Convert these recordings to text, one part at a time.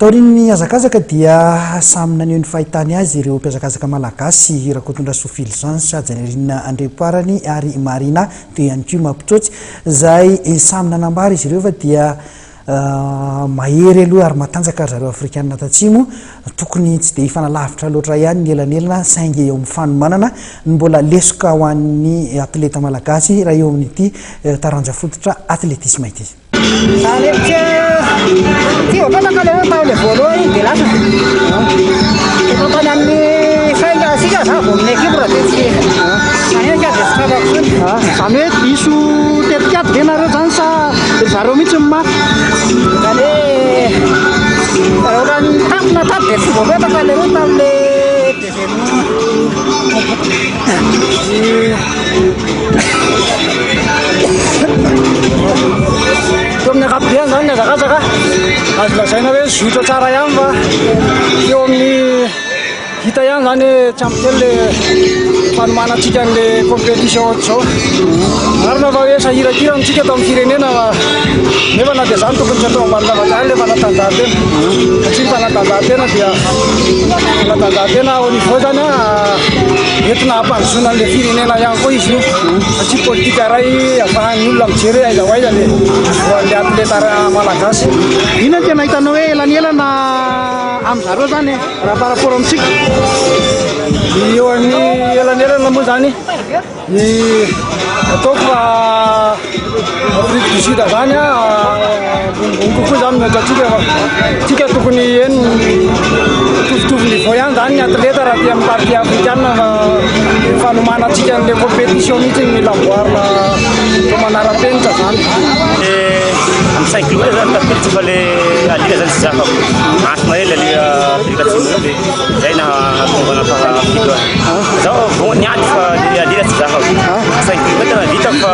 taorian'ny azakazaka dia samy naneho ny fahitany azy ireo mpiazakazaka malagasy rakotondra Sofily zany Sajanirina Andreparany ary Marina teo ihany koa Mampitsotsy zay samy nanambara izy ireo fa dia mahery aloha ary matanjaka zareo afrikanina tatsimo tokony tsy dia ifanalavitra loatra ihany ny elanelana saingy eo amin'ny fanomanana ny mbola lesoka ho an'ny atleta malagasy raha eo amin'ity taranja fototra atletisme ity. Zany hoe diso tetikady ve nareo zany sa zareo mihitsy ny mafy? Zany hoe raha ny tampona tady dia tsy voapetaka lereo tamin'le teo amin'ny akapobeany zany ny azakazaka azo lazaina hoe zotra tsara ihany fa eo amin'ny hita ihany zany tsy ampy kely le fanomanatsika an'le compétition ohatr'izao. Marina fa hoe sahirakira amintsika tao amin'ny firenena nefa na dia zany tokony tsy atao ambany lavaka le fanatanjahantena satria fanatanjahantena dia fanatanjahantena au niveau zany entina hampandrosoana an'le firenena ihany koa izy io satria politika ray afahan'ny olona mijery aiza ho aiza le voan'le atleta malagasy. Ina tena hitanao hoe elanelana amin'izareo zany raha par rapport amintsika? Eo amin'ny elanelana moa zany ataoko fa Afrique du Sud zany bongo koa zany mety atsika fa tsika tokony eny mitovitovy niveau ihany zany ny atleta raha tia amin'ny partie africaine fa fanomanatsika an'le compétition mihitsy mila amboarina to manara-penitra zany. Amin'ny 5 km zany tapilitsy fa le alika zany tsy zakako asy mahely alika Afrika Atsimo dia zay na tonga fito zao vao niady fa le alika tsy zakako 5 km vita fa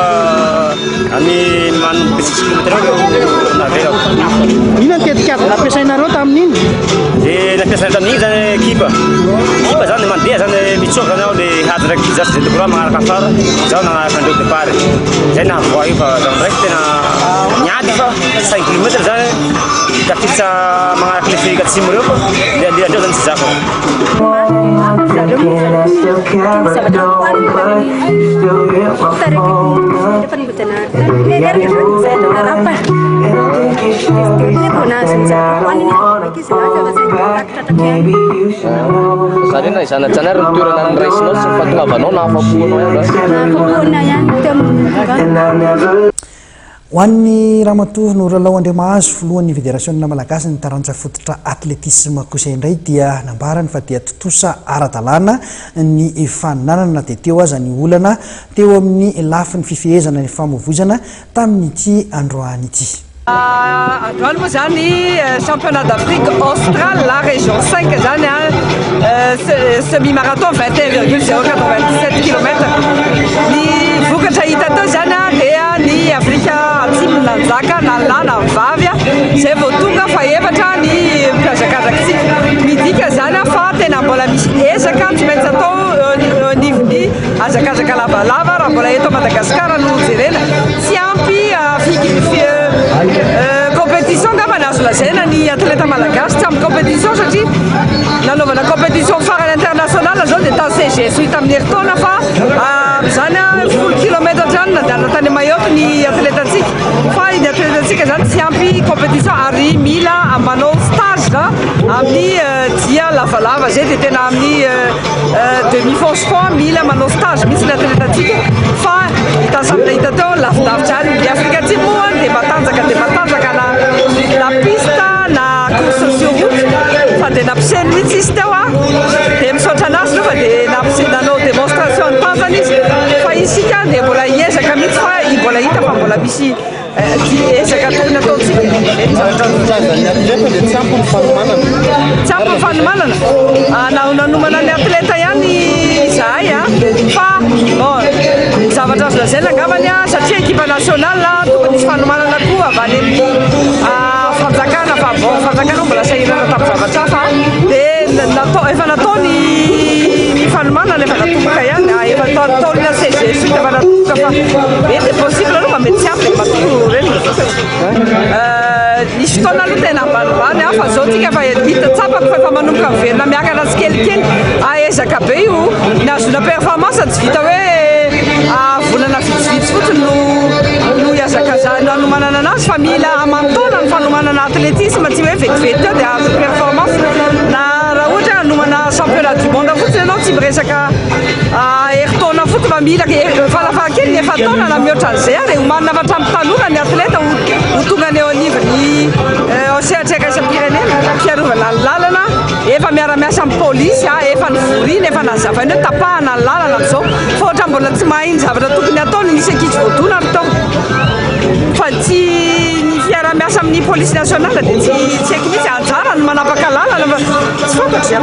amin'ny manomboka 6 km naverako. Ina ny tetikady nampiasainareo tamin'iny? Dia nampiasaina tamin'iny zany kipa zany mandeha zany mitsoka zany aho le hadra kizasy zay tokony magnaraka afara zaho nagnaraka andreo départ zay nahavoa io fa zaho ndraiky tena niady fa 5 km zany tafilitsa magnaraka le Afrika Atsimo reo fa le aliandreo zany tsy zakako. Zany na izanajanary ny toerana ny raisinao sy fahatongavanao na afapoanao ihany. Ho an'ny ramatoa Noralao Andriamahazo filohan'ny Fédération Malagasy ny taranja fototra atletisme kosa indray dia nambarany fa dia totosa ara-dalàna ny faninanana dia teo aza ny olana teo amin'ny lafin'ny fifehezana ny famovozana tamin'ity androany ity. Androany moa zany championnat d'Afrique australe la région 5 zany semi-marathon 21,097 km. Ny vokatra hita tao zany dia ny Afrika Atsimo nanjaka nalana vavy zay vao tonga fa efatra ny mpiazakazakitsika midika zany fa tena mbola misy ezaka tsy maintsy atao nivony azakazaka lavalava raha mbola eto Madagasikara no jerena tsy ampy compétition ngamba nazo lazaina ny atleta malagasy tsy ampy compétition satria nanaovana compétition farany internationale zao dia tao CGS tamin'ny heritaona fa zany 10 km zany nandalina tany Mayotte ny atletatsika fa ny atletatsika zany tsy ampy compétition ary mila manao stage amin'ny dia lavalava zay dia tena amin'ny demi fausse fond mila manao stage mihitsy ny atletatsika fa hitasamy hita teo lavidavitra any ny Afrika Atsimo dia matanjaka na la piste na course sur route fa dia nampiseny mihitsy izy teo dia misaotra anazy no fa dia nanao démonstration ny tanjany izy fa isika dia mbola hiezaka mihitsy fa mbola hita fa mbola misy ezaka tokony ataontsika. Tsy ampy fanomanana nanomana ny atleta ihany izahay fa zavatra azo lazaina angambany satria équipe nationale tokony misy fanomanana koa avy any amin'ny fanjakana fa fanjakana mbola sahirana tamin'ny zavatra hafa dia efa natao ny fanomanana efa natomboka ihany efa taolina CGS efa natomboka fa dia possible aloha mety tsy ampy matono reny isy fotoana aloha tena ambanimbany fa zao tsika efa hita tsapako fa efa manomboka miverina miakatra tsikelikely aezaka be io nazona performance tsy vita hoe volana vitsivitsy fotsiny no iazakazana anomanana anazy fa mila amantaona ny fanomanana atletisme tsy hoe vetivety eo dia azo performance na raha ohatra anomana championnat du monde fotsiny ianao tsy miresaka heritaona fotsiny fa mila falafarakely ny efa taona na mihoatra an'izay ary homanina fa hatramin'ny tanora ny atleta ho tonga ny eo anivony sehatreka isam-pirenena fiarovana ny lalana efa miara-miasa amin'ny polisy efa nivorina efa nazavaina hoe tapahana ny lalana amin'izao fa ohatra mbola tsy mahiny zavatra tokony ataony nisy ankizy voadona ary tao fa tsy ny fiara-miasa amin'ny polisy nationale dia tsy haiko mihitsy anjara no manapaka lalana fa tsy fantatry zay